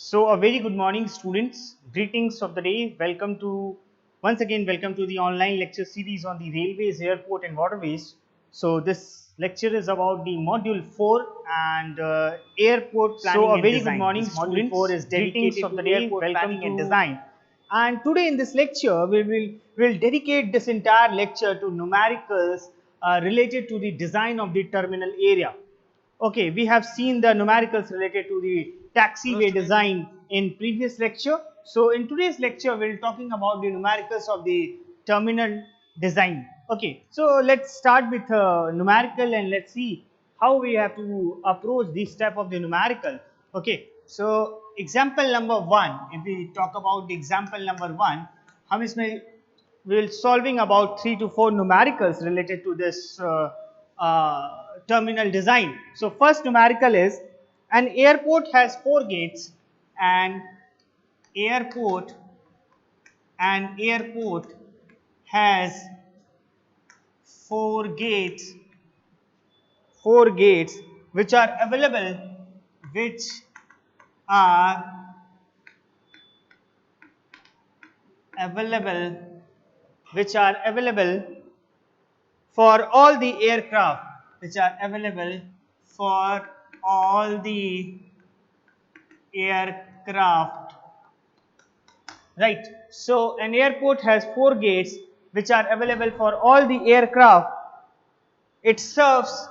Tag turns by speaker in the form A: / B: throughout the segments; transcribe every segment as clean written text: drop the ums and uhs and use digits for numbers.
A: So a very good morning students, greetings of the day, once again welcome to the online lecture series on the railways, airport and waterways. So this lecture is about the module 4 and airport planning
B: So a
A: and
B: very
A: design.
B: good morning
A: This module
B: students,
A: 4 is
B: greetings
A: dedicated
B: of
A: to
B: the day,
A: airport
B: welcome
A: planning and
B: to
A: design. And today in this lecture will dedicate this entire lecture to numericals related to the design of the terminal area. Okay, we have seen the numericals related to the taxiway design in previous lecture. So in today's lecture, we'll talking about the numericals of the terminal design. Okay, so let's start with numerical and let's see how we have to approach this type of the numerical. Okay, so example number 1, if we talk about the example number 1, हम इसमें we'll solving about 3 to 4 numericals related to this terminal design. So first numerical is an airport has 4 gates and airport airport has 4 gates 4 gates which are available which are available which are available for all the aircraft which are available for all the aircraft, right? So an airport has 4 gates which are available for all the aircraft. It serves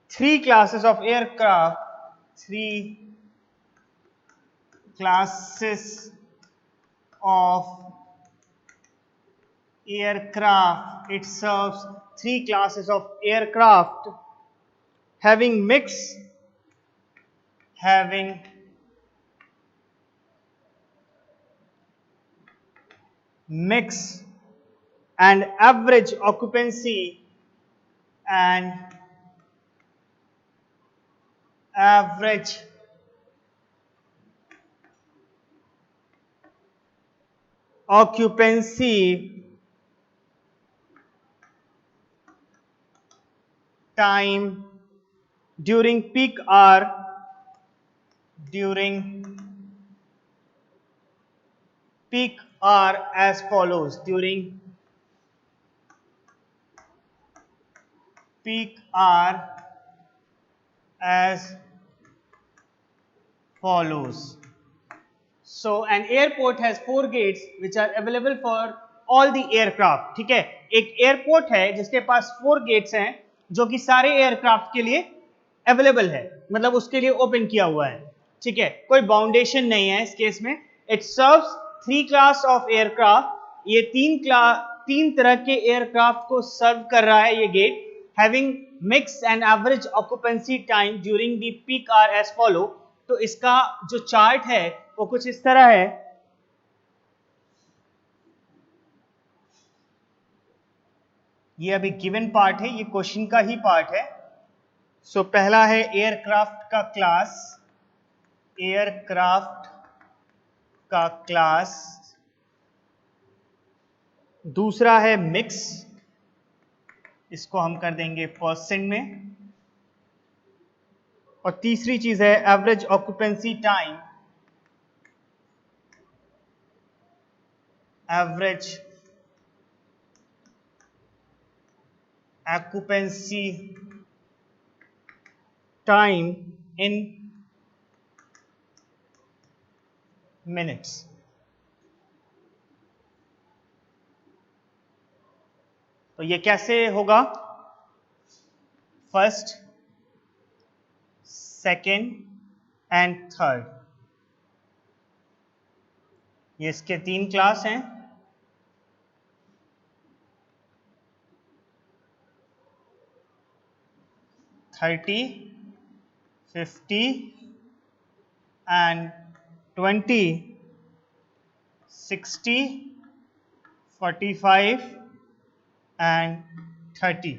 A: 3 classes of aircraft, 3 classes of aircraft. It serves 3 classes of aircraft having having mix and and average occupancy time during during peak hour as follows. During peak hour as follows. So an airport has 4 gates which are available for all the aircraft. ठीक है, एक airport है जिसके पास 4 gets हैं जो कि सारे aircraft के लिए अवेलेबल है, मतलब उसके लिए ओपन किया हुआ है. ठीक है, कोई बाउंडेशन नहीं है इस केस में. It serves 3 class of aircraft. ये तीन तरह के एयरक्राफ्ट को सर्व कर रहा है ये gate, having mix and average occupancy time during the peak hour as follow. तो इसका जो चार्ट है वो कुछ इस तरह है. ये अभी गिवन पार्ट है, ये क्वेश्चन का ही पार्ट है. सो पहला है एयरक्राफ्ट का क्लास, एयरक्राफ्ट का क्लास. दूसरा है मिक्स, इसको हम कर देंगे परसेंट में. और तीसरी चीज है average occupancy time, average occupancy time in minutes. तो ये कैसे होगा? फर्स्ट, सेकेंड एंड थर्ड, ये इसके 3 क्लास हैं. Thirty, 50 and 20, 60, 45 and 30.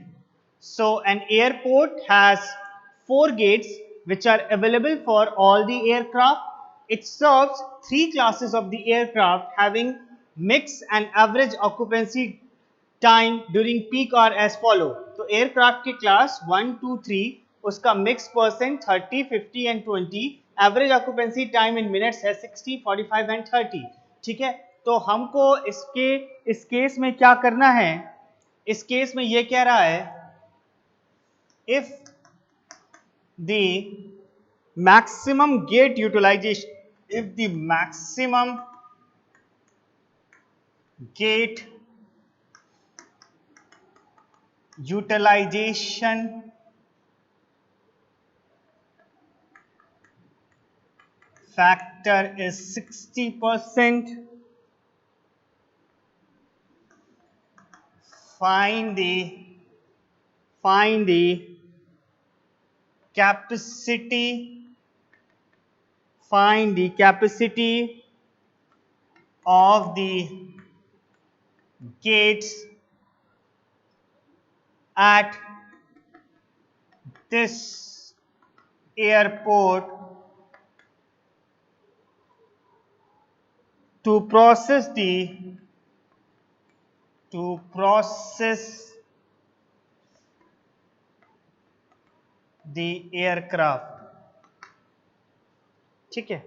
A: So an airport has 4 gates which are available for all the aircraft. It serves 3 classes of the aircraft having mix and average occupancy time during peak hour as follow. तो aircraft की class 1, 2, 3 उसका mix percent 30, 50 and 20, average occupancy time in minutes है 60, 45 and 30। ठीक है, तो हमको इस case में क्या करना है, इस केस में ये कह रहा है if the maximum gate utilization, if the maximum gate utilization factor is 60%, find the capacity, find the capacity of the gates at this airport to process the aircraft। ठीक है,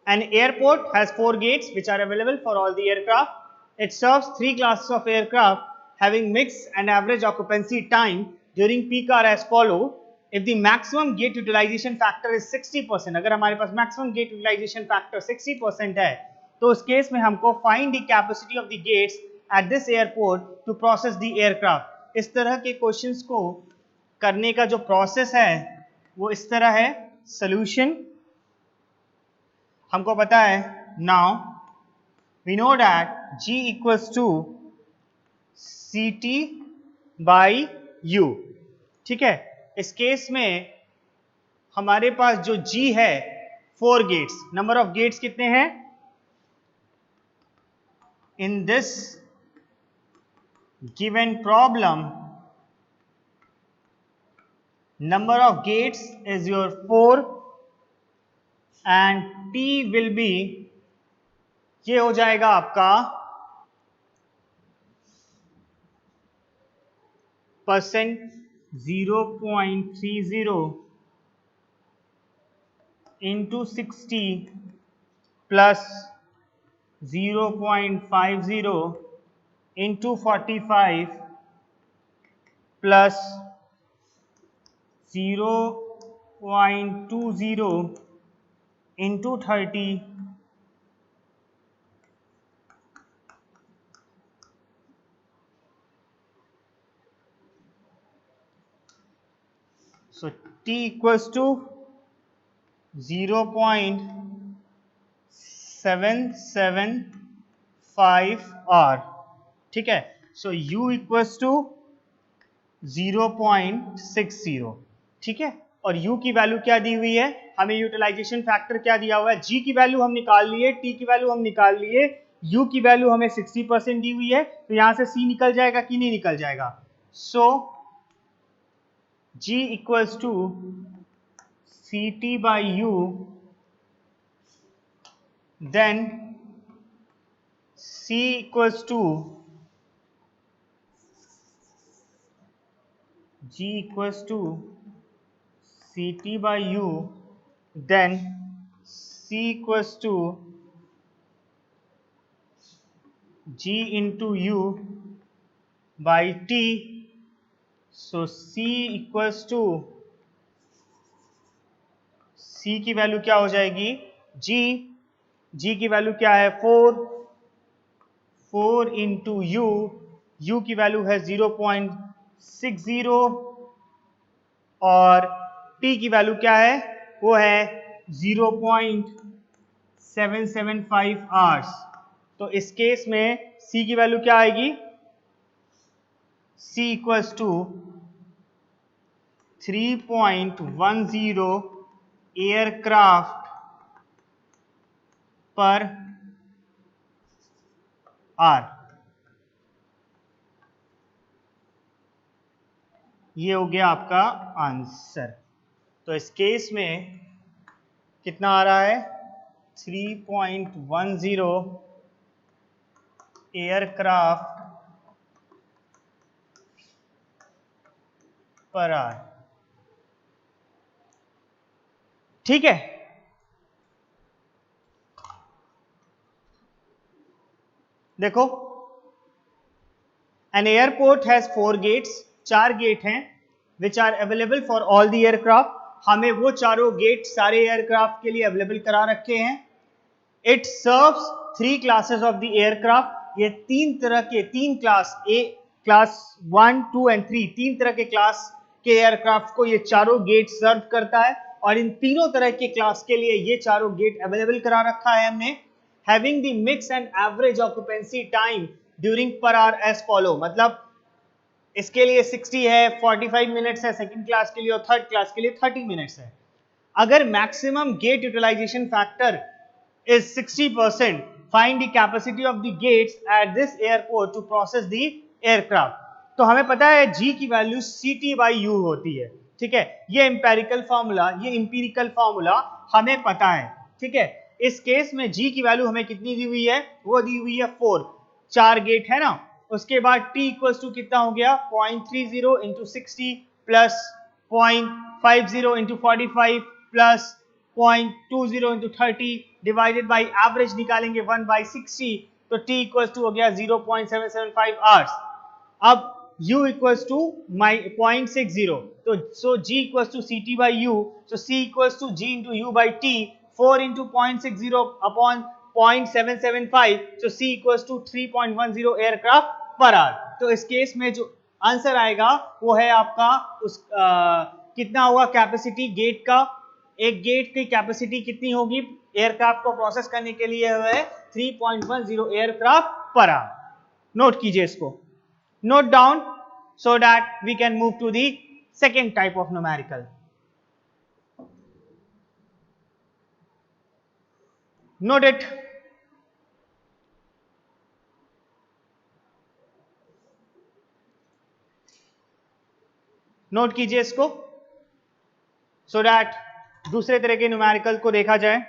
A: an airport has 4 gates which are available for all the aircraft. It serves 3 classes of aircraft having mixed and average occupancy time during peak hour as follow. If the maximum gate utilization factor is 60%, अगर हमारे पास maximum gate utilization factor 60% है, तो उस case में हमको find the capacity of the gates at this airport to process the aircraft। इस तरह के क्वेश्चंस को करने का जो प्रोसेस है वो इस तरह है। सॉल्यूशन हमको पता है, now we know that G equals to CT by U। ठीक है, इस केस में हमारे पास जो G है 4 गेट्स, नंबर ऑफ गेट्स कितने हैं in this given problem, number of gates is your 4 and T will be, ये हो जाएगा आपका percent 0.30 into 60 plus 0.50 into 45 plus 0.20 into 30 so T equals to 0.775 R। ठीक है, सो U इक्वल्स टू 0.60। ठीक है, और U की वैल्यू क्या दी हुई है, हमें यूटिलाइजेशन फैक्टर क्या दिया हुआ है, G की वैल्यू हम निकाल लिए, T की वैल्यू हम निकाल लिए, U की वैल्यू हमें 60% दी हुई है, तो यहां से C निकल जाएगा कि नहीं निकल जाएगा। So G equals to CT by U, then C equals to G equals to CT by U, then C equals to G into U by T, so C equals to, C की value क्या हो जाएगी, G की value क्या है 4 into U की value है 0.60 और T की वैल्यू क्या है, वो है 0.775 आवर्स। तो इस केस में C की वैल्यू क्या आएगी, C इक्वल्स टू 3.10 एयरक्राफ्ट पर आर। ये हो गया आपका आंसर। तो इस केस में कितना आ रहा है, 3.10 एयरक्राफ्ट पर आवर। ठीक है, देखो an airport has 4 gates, 4 gate हैं which are available for all the aircraft. हमें वो चारों गेट सारे एयरक्राफ्ट के लिए अवेलेबल करा रखे हैं। It serves 3 classes of the aircraft. ये 3 तरह के 3 क्लास, ए क्लास 1, 2 एंड 3, 3 तरह के क्लास के एयरक्राफ्ट को ये चारों गेट सर्व करता है और इन तीनों तरह के क्लास के लिए ये चारों गेट अवेलेबल करा रखा है हमने। Having the mix and average occupancy time during per hour as follow, मतलब इसके लिए 60 है, 45 मिनट्स है सेकंड क्लास के लिए और थर्ड क्लास के लिए 30 मिनट्स है। अगर maximum gate utilisation factor is 60%, find the capacity of the gates at this airport to process the aircraft। तो हमें पता है G की वैल्यू CT/U होती है। ठीक है, ये एम्पेरिकल फार्मूला, ये इंपीरिकल फार्मूला हमें पता है। ठीक है, इस केस में G की वैल्यू हमें कितनी दी हुई है, वो दी हुई है 4, 4 गेट है ना। उसके बाद T इक्वल्स टू कितना हो गया, 0.30 into 60 plus 0.50 into 45 plus 0.20 into 30 divided by average निकालेंगे 1/60, तो T इक्वल्स टू हो गया 0.775 आवर्स। अब U equals to 0.60, तो so G equals to CT by U, so C equals to G into U by T, 4 into 0.60 upon 0.775, so C equals to 3.10 aircraft per hour। तो इस case में जो answer आएगा वो है आपका उस कितना होगा कैपेसिटी गेट का, एक गेट की कैपेसिटी कितनी होगी एयरक्राफ्ट को प्रोसेस करने के लिए है 3.10 एयरक्राफ्ट पर आवर। नोट कीजिए इसको, note down so that we can move to the second type of numerical। Note it। Note कीजिए इसको so that दूसरे तरह के न्यूमेरिकल को देखा जाए।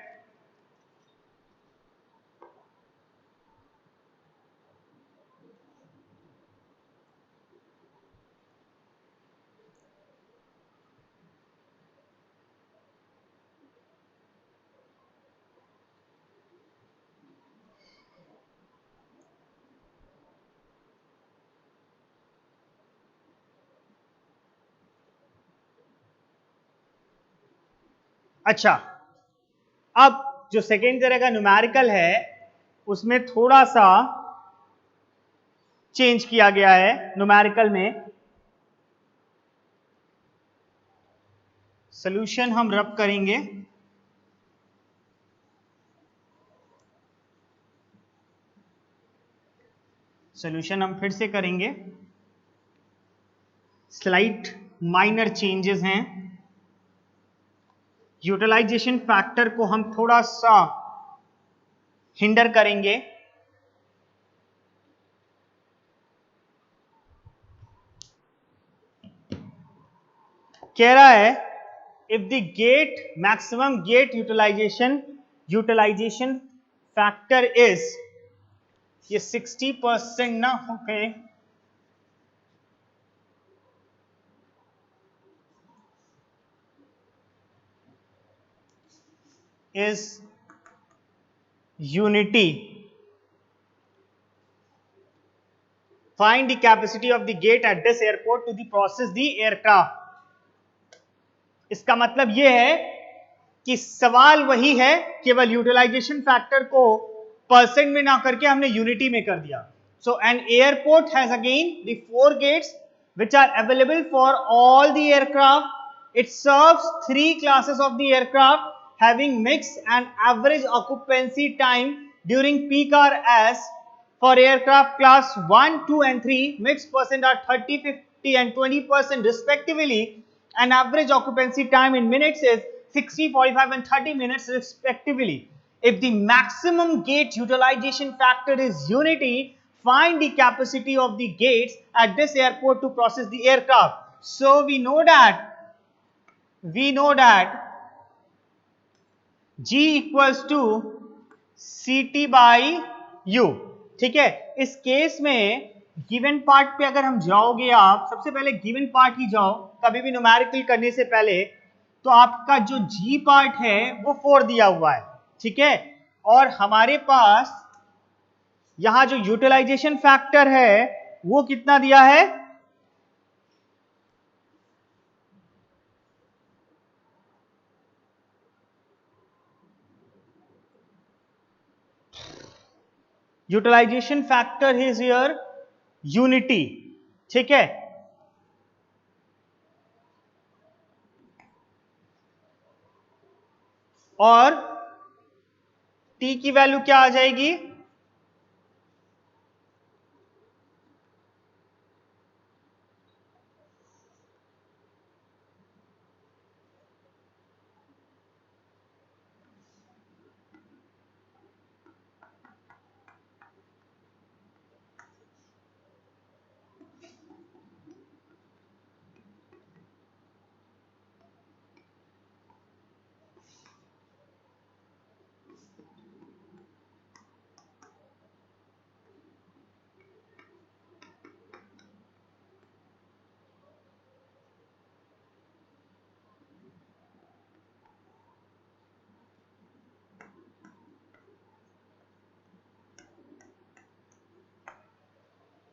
A: अच्छा, अब जो सेकेंड तरह का न्यूमेरिकल है उसमें थोड़ा सा चेंज किया गया है। न्यूमेरिकल में सॉल्यूशन हम रब करेंगे, सॉल्यूशन हम फिर से करेंगे, स्लाइट माइनर चेंजेस हैं। यूटिलाइजेशन फैक्टर को हम थोड़ा सा हिंडर करेंगे। कह रहा है if the gate maximum gate utilisation factor is, ये 60% ना होके is unity, find the capacity of the gate at this airport to the process the aircraft। इसका मतलब यह है कि सवाल वही है, केवल यूटिलाइजेशन फैक्टर को परसेंट में ना करके हमने यूनिटी में कर दिया। So an airport has again the 4 gates which are available for all the aircraft. It serves 3 classes of the aircraft having mixed and average occupancy time during peak hour as for aircraft class 1, 2 and 3, mixed percent are 30, 50 and 20% respectively, and average occupancy time in minutes is 60, 45 and 30 minutes respectively. If the maximum gate utilization factor is unity, find the capacity of the gates at this airport to process the aircraft. So we know that G equals to C T by U. ठीक है, इस case में given part पे अगर हम जाओगे, आप सबसे पहले गिवन पार्ट ही जाओ कभी भी न्यूमेरिकल करने से पहले, तो आपका जो जी पार्ट है वो 4 दिया हुआ है। ठीक है, और हमारे पास यहां जो यूटिलाइजेशन फैक्टर है वो कितना दिया है, utilisation factor is here unity. ठीक है, और टी की वैल्यू क्या आ जाएगी,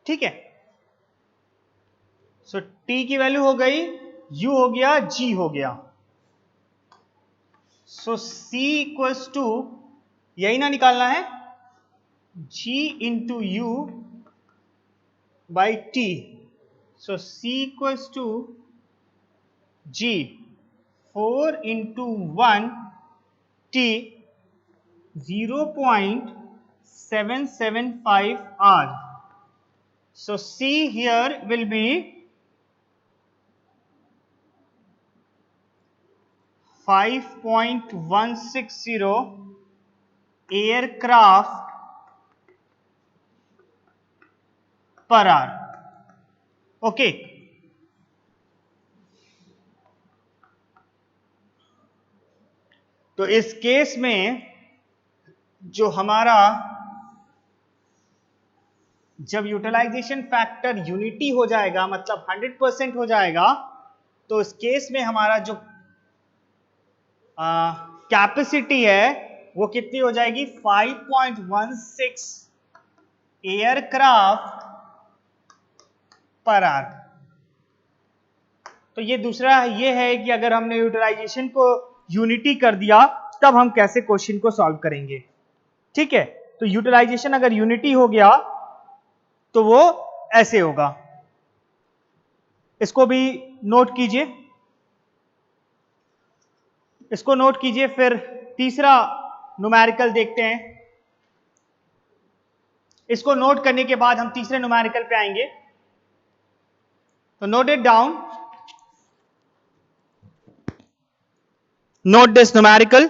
A: ठीक है। सो टी की वैल्यू हो गई, यू हो गया, जी हो गया। सो सी इक्वल्स टू, यही ना निकालना है, G into U by T. So C equals to G 4 into 1 T 0.775 R. So C here will be 5.160 aircraft per hour. Okay, तो इस केस में जो हमारा जब यूटिलाइजेशन फैक्टर यूनिटी हो जाएगा, मतलब 100% हो जाएगा, तो इस केस में हमारा जो कैपेसिटी है वो कितनी हो जाएगी, 5.16 एयरक्राफ्ट पर आवर। तो ये दूसरा ये है कि अगर हमने यूटिलाइजेशन को यूनिटी कर दिया तब हम कैसे क्वेश्चन को सॉल्व करेंगे। ठीक है, तो यूटिलाइजेशन अगर यूनिटी हो गया तो वो ऐसे होगा। इसको भी नोट कीजिए, इसको नोट कीजिए। फिर तीसरा न्यूमेरिकल देखते हैं। इसको नोट करने के बाद हम तीसरे न्यूमेरिकल पे आएंगे, तो note it down, note this numerical.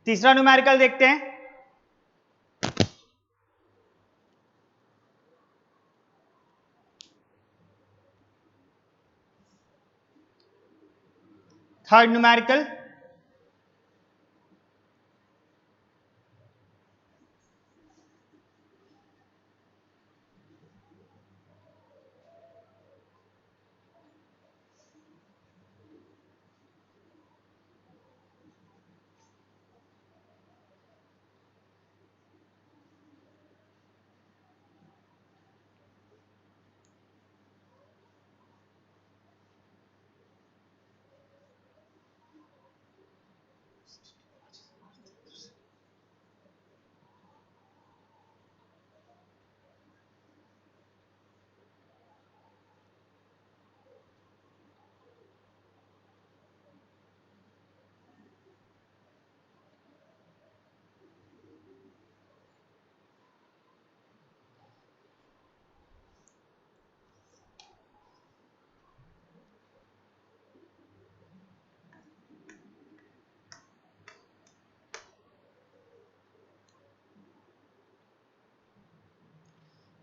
A: तीसरा न्यूमेरिकल देखते हैं। थर्ड न्यूमेरिकल,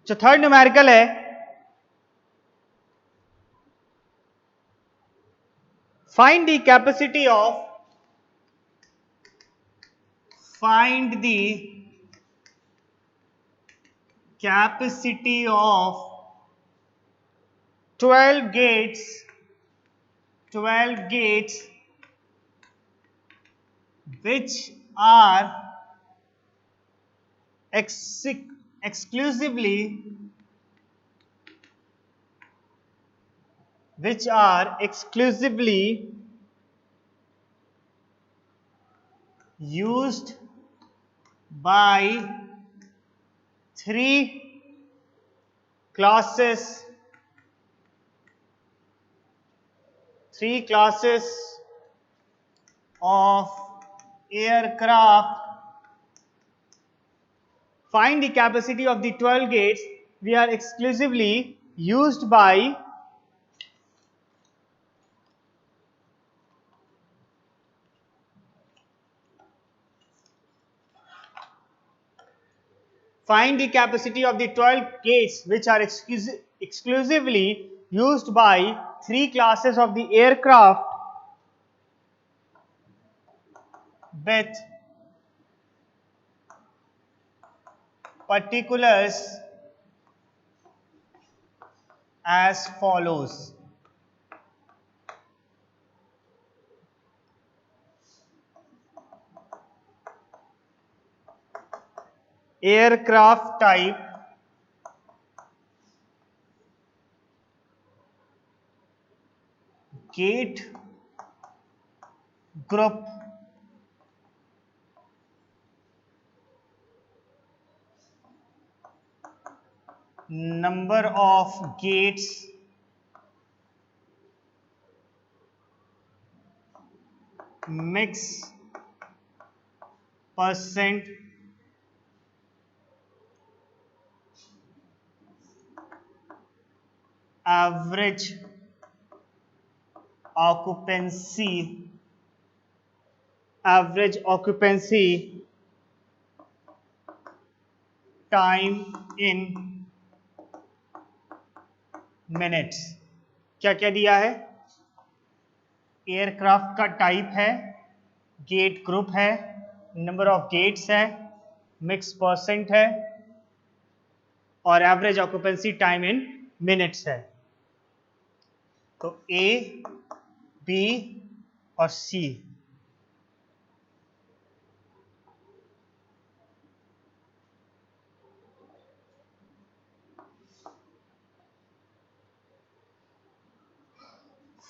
A: जो थर्ड न्यूमेरिकल है, find the capacity of find the capacity of 12 gates 12 gates which are exclusively used by three classes of aircraft. Find the capacity of the 12 gates we are exclusively used by find the capacity of the 12 gates which are exclusively used by three classes of the aircraft with particulars as follows. Aircraft type, gate group, number of gates, mix percent, average occupancy, time in minutes. क्या क्या दिया है? Aircraft का type है, gate group है, number of gates है, mix percent है और average occupancy time in minutes है। तो ए, बी और C.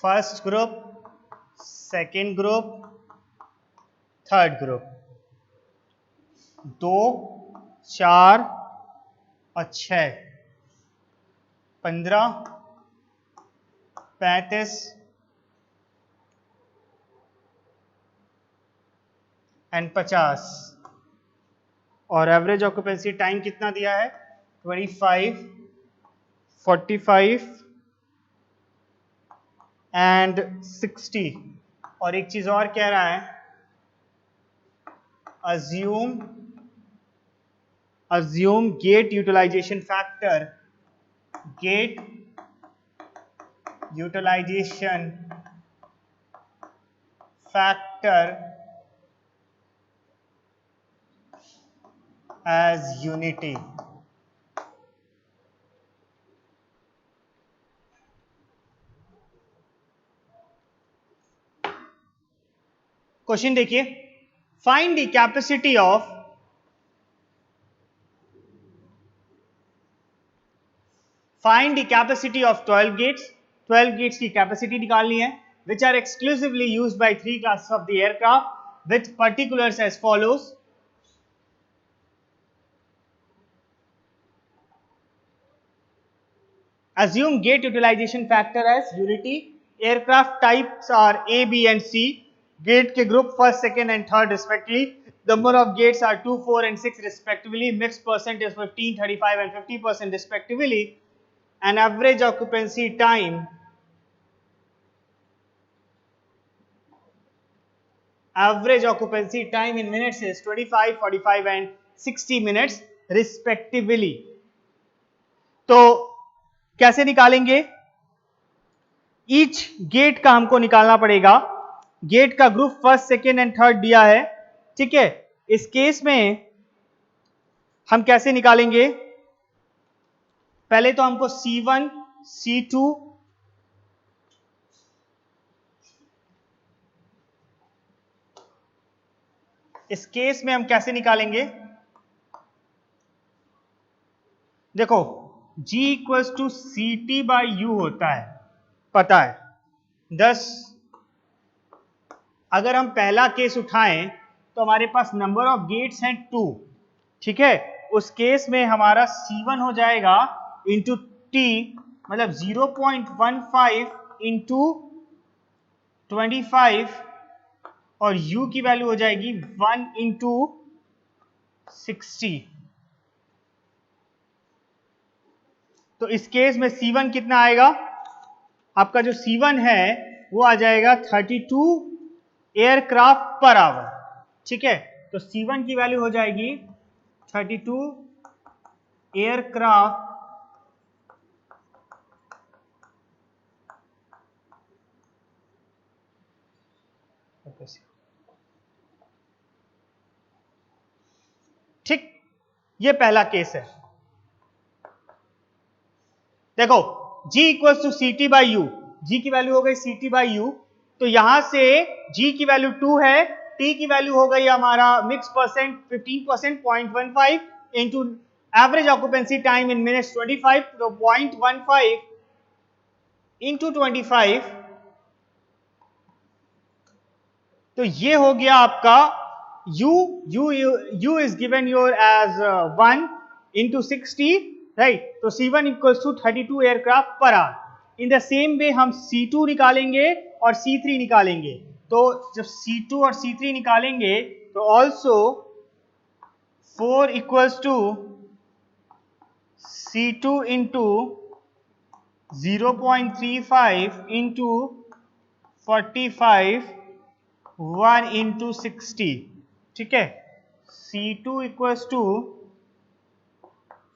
A: First group, second group, third group, 2, 4 और 6, 15, 35 एंड 50 और एवरेज ऑक्यूपेंसी टाइम कितना दिया है? 25, 45 एंड 60। और एक चीज और कह रहा है, assume gate utilization factor as unity. Question देखिए, find the capacity of Find the capacity of 12 gates. 12 gates की capacity निकालनी है, which are exclusively used by 3 classes of the aircraft, with particulars as follows. Assume gate utilization factor as unity. Aircraft types are A, B and C. Gate के group first, second and third respectively. Number of gates are 2, 4 and 6 respectively. Mixed percent is 15, 35 and 50% respectively. And average occupancy time in minutes is 25, 45 and 60 minutes respectively. तो कैसे निकालेंगे? Each gate का हमको निकालना पड़ेगा. Gate का group first, second and third दिया है, ठीक है. इस केस में हम कैसे निकालेंगे? पहले तो हमको C1, C2 इस केस में हम कैसे निकालेंगे? देखो, G equals to CT by U होता है, पता है. 10 अगर हम पहला केस उठाएं तो हमारे पास नंबर ऑफ गेट्स हैं 2, ठीक है. उस केस में हमारा C1 हो जाएगा इंटू T, मतलब 0.15 इंटू 25 और U की वैल्यू हो जाएगी 1 इंटू 60. तो इस केस में C1 कितना आएगा? आपका जो C1 है वो आ जाएगा 32 एयरक्राफ्ट पर आवर, ठीक है. तो C1 की वैल्यू हो जाएगी 32 एयरक्राफ्ट ठीक. ये पहला केस है. देखो, G equals to CT by U, G की वैल्यू हो गई CT बाई U. तो यहां से G की वैल्यू 2 है, T की वैल्यू हो गई हमारा mix percent 15%, 0.15 into average occupancy time in minutes 25. तो 0.15 इंटू 25, तो ये हो गया आपका U is given your as 1 into 60, right. तो C1 equals to 32 aircraft per hour. In the same way हम C2 निकालेंगे और C3 निकालेंगे. तो जब C2 और C3 निकालेंगे तो also 4 equals to C2 into 0.35 into 45 1 into 60, ठीक है. C2 equals to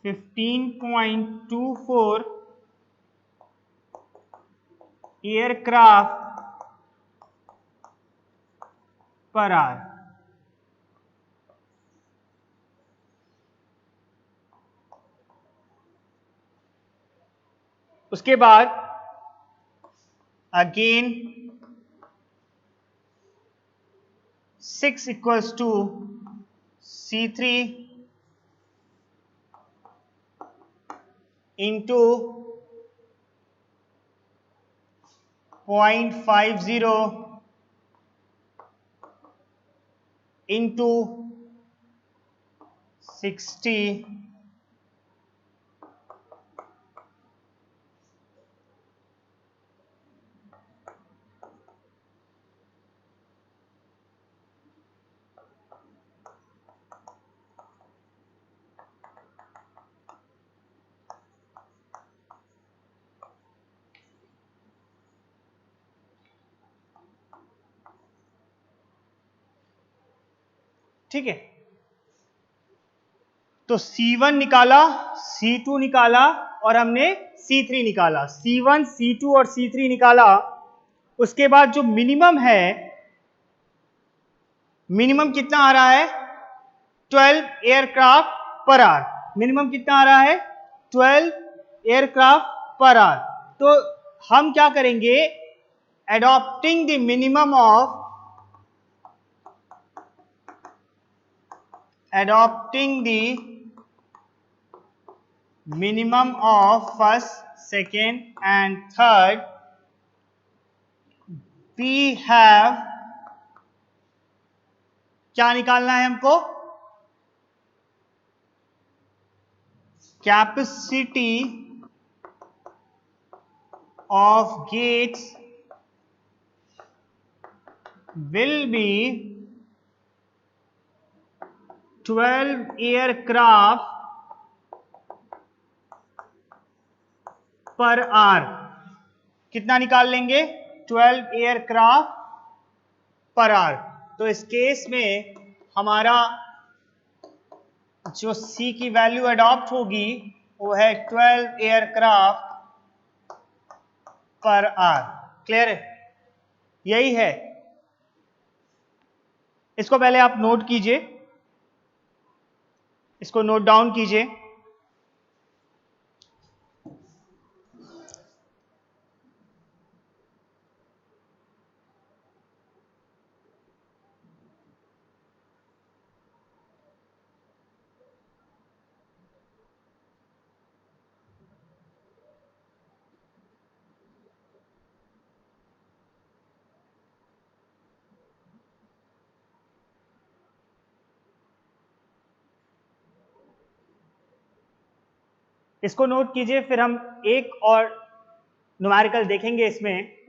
A: 15.24 aircraft per hour. उसके बाद again 6 equals to C3 into 0.50 into 60. ठीक है, तो C1 निकाला, C2 निकाला और हमने C3 निकाला। C1, C2 और C3 निकाला। उसके बाद जो मिनिमम है, मिनिमम कितना आ रहा है? 12 एयरक्राफ्ट पर आवर। मिनिमम कितना आ रहा है? 12 एयरक्राफ्ट पर आवर। तो हम क्या करेंगे? Adopting the minimum of, adopting the minimum of first, second and third, we have, क्या निकालना है हमको? Capacity of gates will be 12 aircraft per hour. कितना निकाल लेंगे? 12 एयरक्राफ्ट पर आवर। तो इस केस में हमारा जो C की वैल्यू अडॉप्ट होगी वो है 12 एयरक्राफ्ट पर आवर। क्लियर है? यही है। इसको पहले आप नोट कीजिए, इसको नोट डाउन कीजिए। इसको नोट कीजिए, फिर हम एक और न्यूमेरिकल देखेंगे इसमें।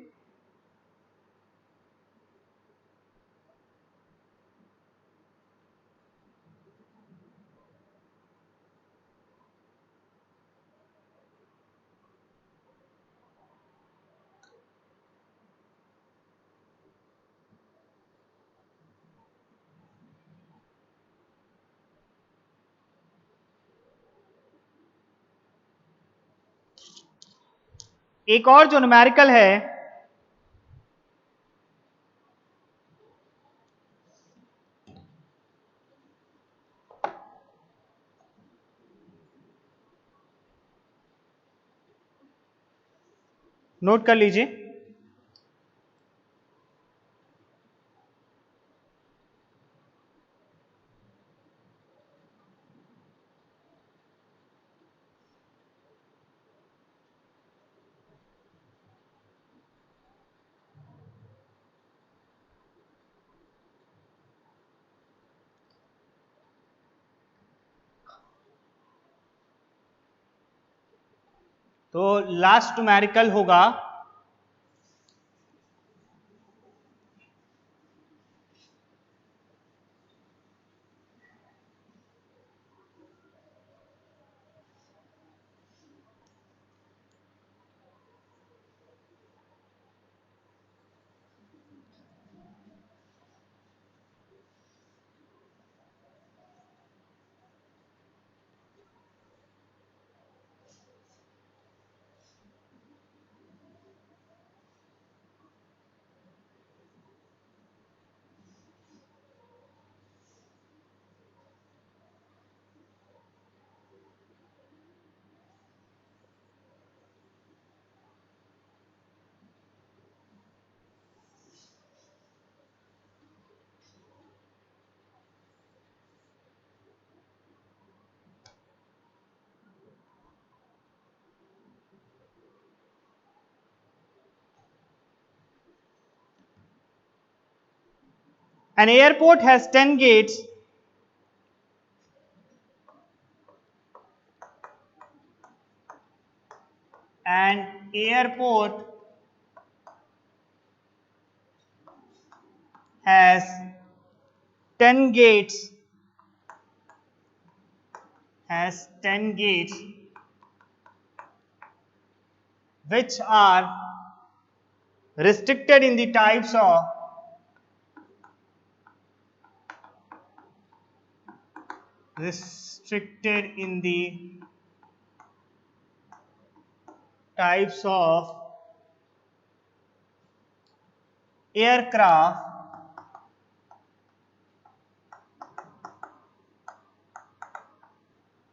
A: एक और जो न्यूमेरिकल है, नोट कर लीजिए। तो लास्ट न्यूमेरिकल होगा an airport has 10 gates and airport has 10 gates which are restricted in the types of restricted in the types of aircraft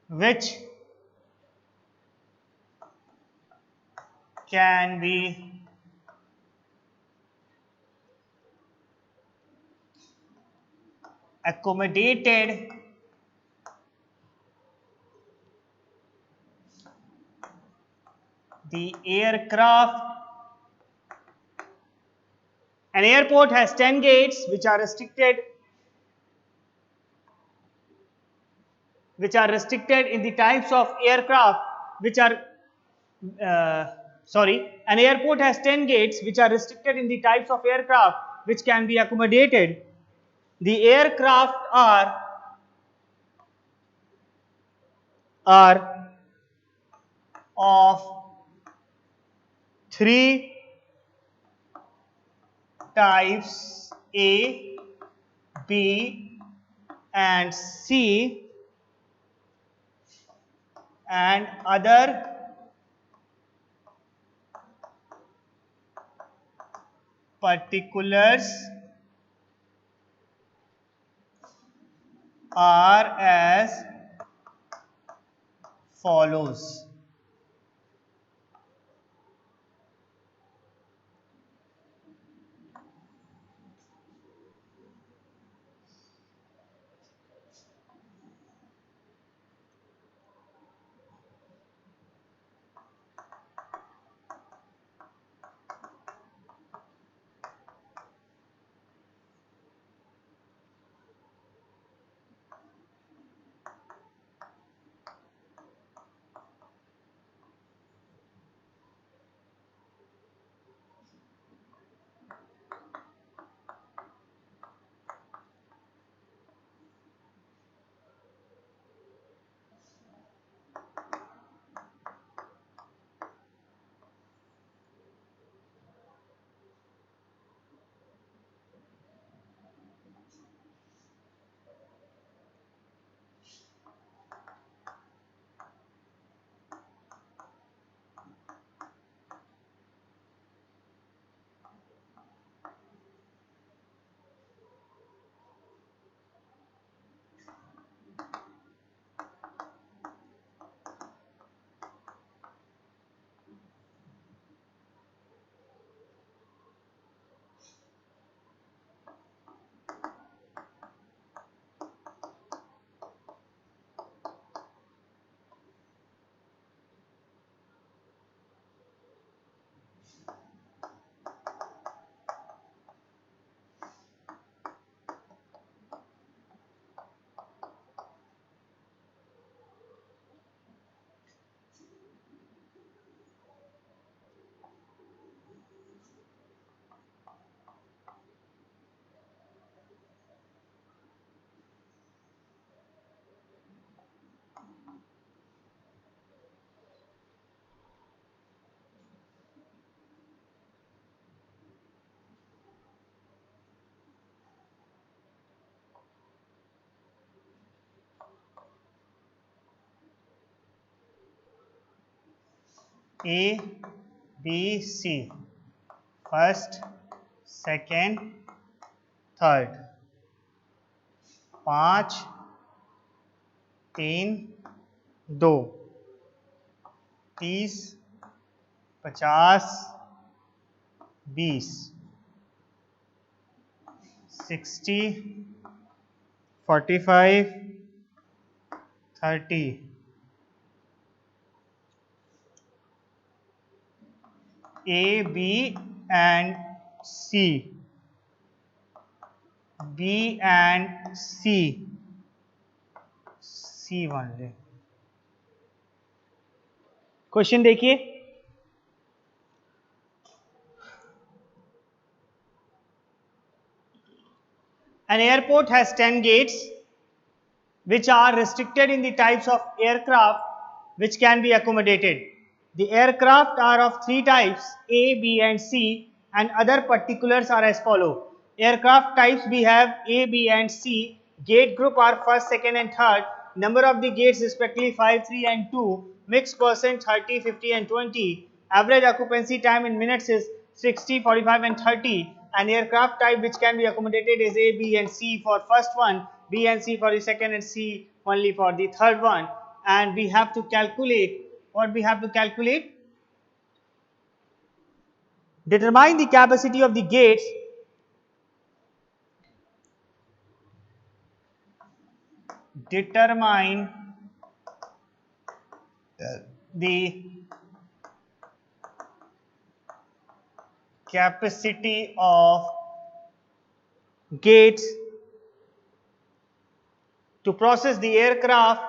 A: which can be accommodated the aircraft. An airport has 10 gates which are restricted in the types of aircraft which are an airport has 10 gates which are restricted in the types of aircraft which can be accommodated. The aircraft are of three types A, B and C, and other particulars are as follows. A, B, C, first, second, third, 5, 3, 2, 30, 50, 20, 60, 45, 30, A, B and C, B and C, C only. Question देखिए, an airport has 10 gates which are restricted in the types of aircraft which can be accommodated. The aircraft are of three types A, B and C, and other particulars are as follow. Aircraft types we have A, B and C. Gate group are first, second and third. number of the gates respectively 5, 3 and 2, mixed percent 30, 50 and 20, average occupancy time in minutes is 60, 45 and 30, and aircraft type which can be accommodated is A, B and C for first one, B and C for the second and C only for the third one. And we have to calculate, what we have to calculate? Determine the capacity of the gates determine the capacity of gates to process the aircraft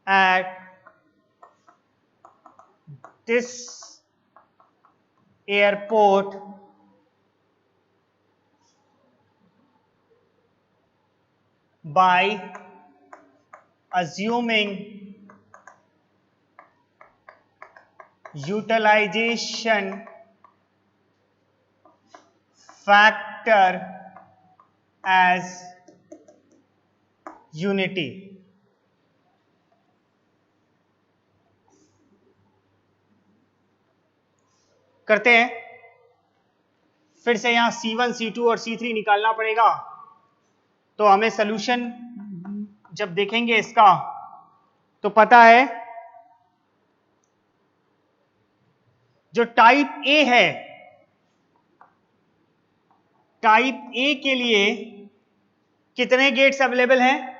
A: at this airport by assuming utilization factor as unity. करते हैं, फिर से यहां C1, C2 और C3 निकालना पड़ेगा. तो हमें सॉल्यूशन जब देखेंगे इसका तो पता है जो टाइप ए है, टाइप ए के लिए कितने गेट्स अवेलेबल हैं?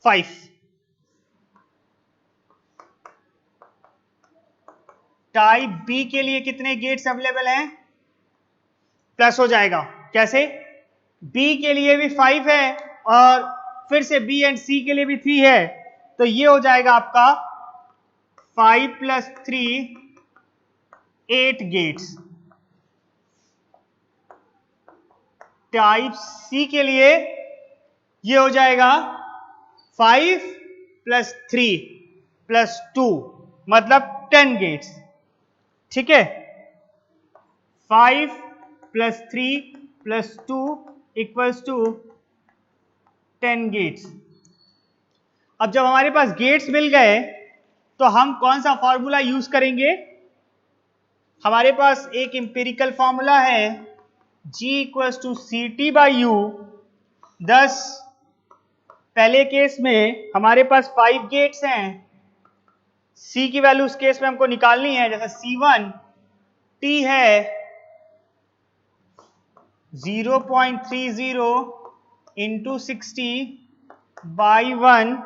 A: 5. टाइप बी के लिए कितने गेट्स अवेलेबल हैं? प्लस हो जाएगा. कैसे? बी के लिए भी 5 है और फिर से बी एंड सी के लिए भी 3 है, तो ये हो जाएगा आपका 5 + 3 8 गेट्स. टाइप सी के लिए ये हो जाएगा 5 + 3 + 2 मतलब 10 गेट्स. ठीक है, 5 + 3 + 2 = 10 गेट्स. अब जब हमारे पास गेट्स मिल गए तो हम कौन सा फॉर्मूला यूज करेंगे? हमारे पास एक इंपेरिकल फॉर्मूला है G = CT/U. thus पहले केस में हमारे पास 5 गेट्स हैं, C की वैल्यू उस केस में हमको निकालनी है. जैसे C1 T है 0.30 × 60/1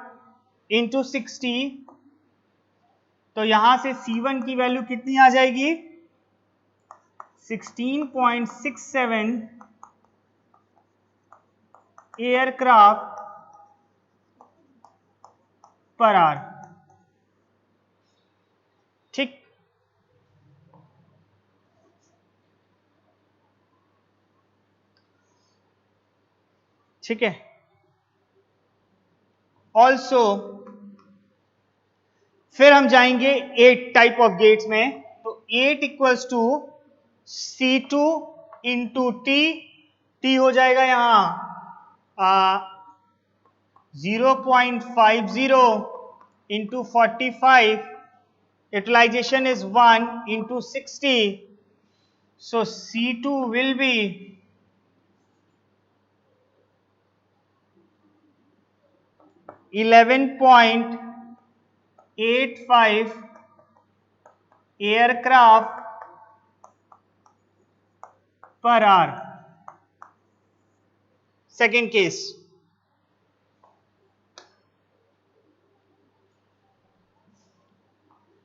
A: × 60. तो यहां से C1 की वैल्यू कितनी आ जाएगी? 16.67 एयरक्राफ्ट पर आवर. ठीक, ठीक है. ऑल्सो फिर हम जाएंगे 8 टाइप ऑफ गेट्स में. तो 8 = C2 × T. T हो जाएगा यहां 0.50 × 45. Utilization is 1 × 60. So C2 will be 11.85 aircraft per hour. Second case.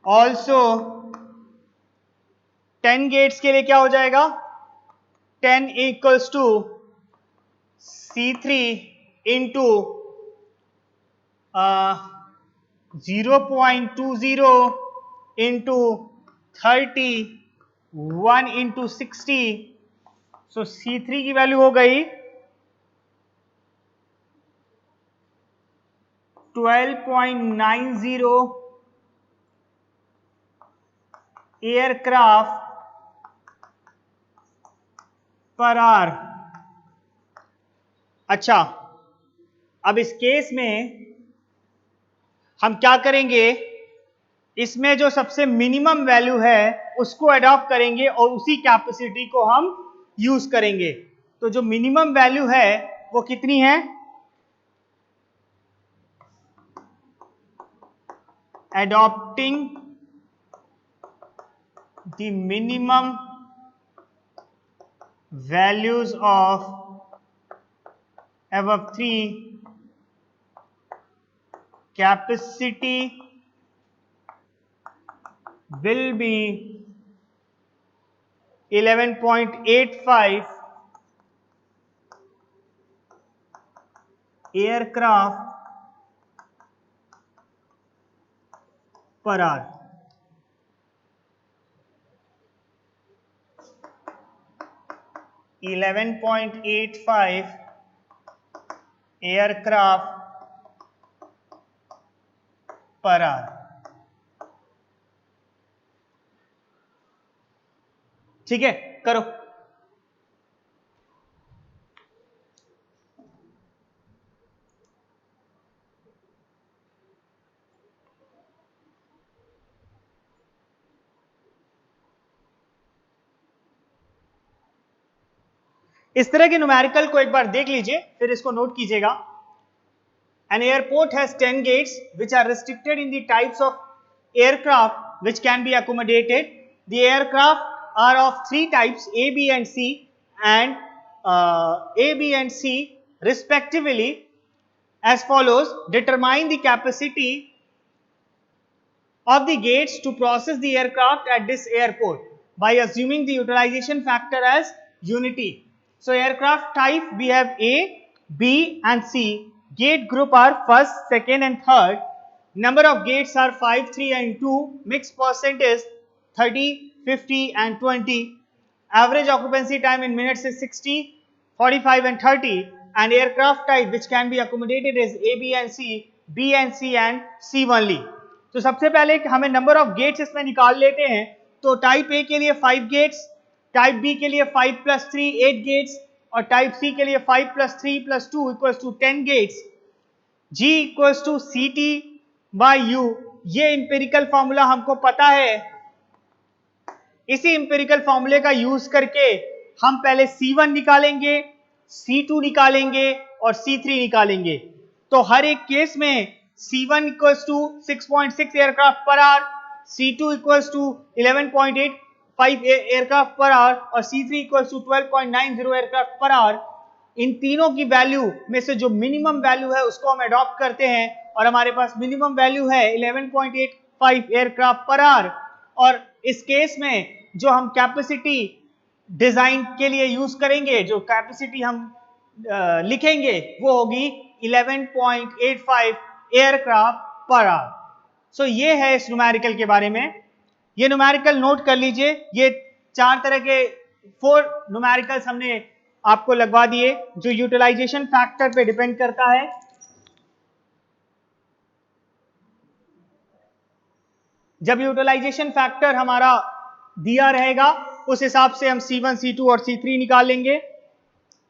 A: Also 10 gets के लिए क्या हो जाएगा? 10 = C3 into 0.20 into 30 1 into 60. So C3 की वैल्यू हो गई 12.90 एयरक्राफ्ट पर आवर। अच्छा, अब इस केस में हम क्या करेंगे, इसमें जो सबसे मिनिमम वैल्यू है उसको अडॉप्ट करेंगे और उसी कैपेसिटी को हम यूज करेंगे। तो जो मिनिमम वैल्यू है वो कितनी है, adopting the minimum values of above three, capacity will be 11.85 aircraft per hour। (11.85 aircraft per hour। ठीक है, करो। इस तरह के न्यूमेरिकल को एक बार देख लीजिए, फिर इसको नोट कीजिएगा। An airport has 10 gates which are restricted in the types of aircraft which can be accommodated. The aircraft are of three types, A, B and C, and A, B and C respectively as follows. Determine the capacity of the gates to process the aircraft at this airport by assuming the utilization factor as unity. So aircraft type we have A, B and C. Gate group are first, second and third. Number of gates are 5, 3 and 2. Mixed percent is 30, 50 and 20. Average occupancy time in minutes is 60, 45 and 30. And aircraft type which can be accommodated is A, B and C, B and C and C only. तो सबसे पहले हमें number of gets इसमें निकाल लेते हैं। तो type A के लिए 5 गेट्स, टाइप बी के लिए 5 + 3 8 गेट्स और टाइप सी के लिए 5 + 3 + 2 = 10 गेट्स। G = CT/U, ये इंपेरिकल फॉर्मूला हमको पता है। इसी इंपेरिकल फॉर्मूले का यूज करके हम पहले C1 निकालेंगे, C2 निकालेंगे और C3 निकालेंगे। तो हर एक केस में C1 = 6.6 aircraft per hour, C2 = 11.85 aircraft per hour और C3 = 12.90 एयरक्राफ्ट पर आवर। इन तीनों की वैल्यू में से जो मिनिमम वैल्यू है उसको हम अडॉप्ट करते हैं और हमारे पास मिनिमम वैल्यू है 11.85 एयरक्राफ्ट पर आवर। और इस केस में जो हम कैपेसिटी डिजाइन के लिए यूज करेंगे, जो कैपेसिटी हम लिखेंगे वो होगी 11.85 एयरक्राफ्ट पर आवर। सो ये है इस न्यूमेरिकल के बारे में। ये न्यूमेरिकल नोट कर लीजिए। ये 4 तरह के 4 न्यूमेरिकल्स हमने आपको लगवा दिए जो यूटिलाइजेशन फैक्टर पे डिपेंड करता है। जब यूटिलाइजेशन फैक्टर हमारा दिया रहेगा उस हिसाब से हम C1, C2 और C3 निकाल लेंगे।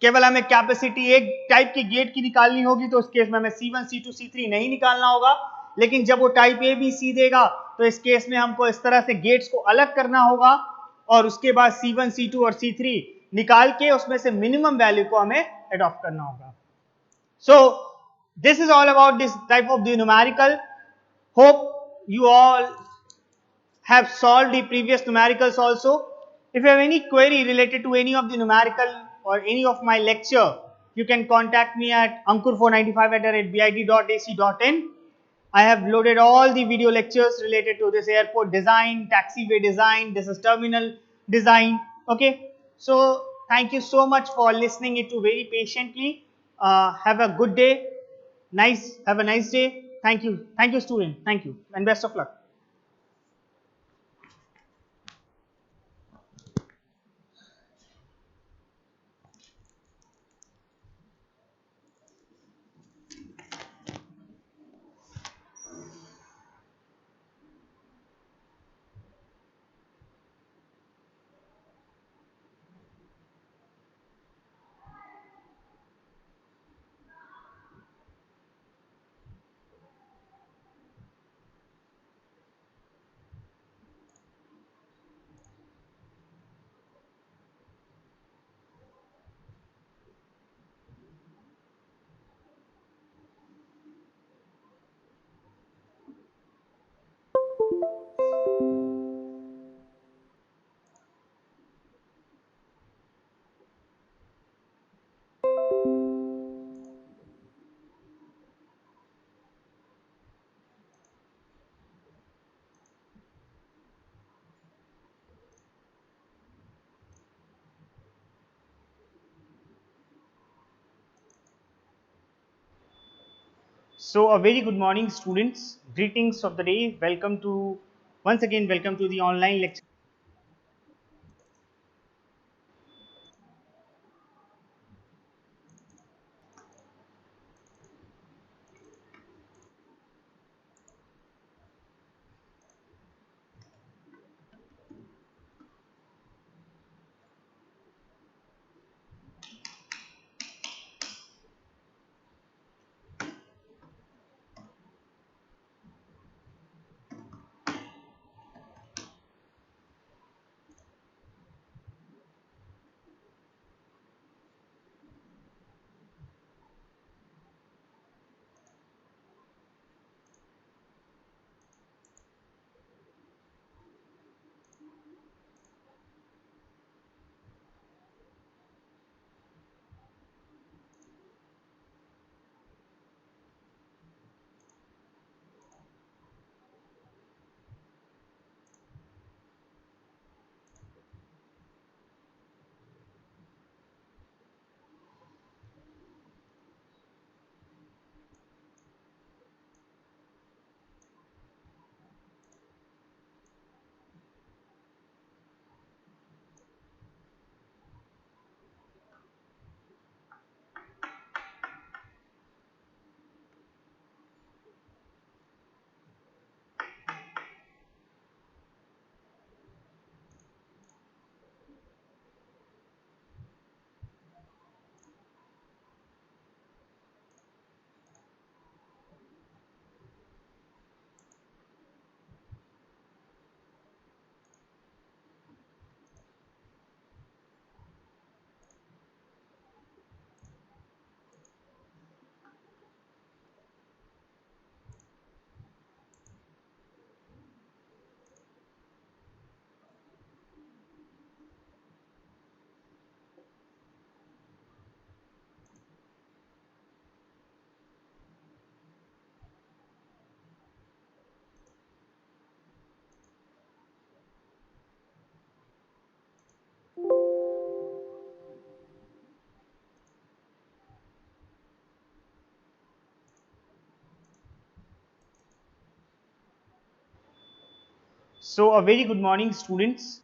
A: केवल हमें कैपेसिटी एक टाइप की गेट की निकालनी होगी तो उस केस में हमें C1, C2, C3 नहीं निकालना होगा। लेकिन जब वो टाइप ए बी सी देगा तो इस केस में हमको इस तरह से गेट्स को अलग करना होगा और उसके बाद C1, C2 और C3 निकाल के उसमें से मिनिमम वैल्यू को हमें अडॉप्ट करना होगा। So this is all about this type of the numerical. Hope you all have solved the previous numericals also. If you have any query related to any of the numerical or any of my lecture, you can contact me at ankur495@bit.ac.in. I have loaded all the video lectures related to this airport design, taxiway design, this is terminal design. Okay, so thank you so much for listening it to very patiently. Have a good day. Have a nice day. Thank you student. Thank you and best of luck. So a very good morning students, greetings of the day, welcome to once again welcome to the online lecture. So a very good morning students,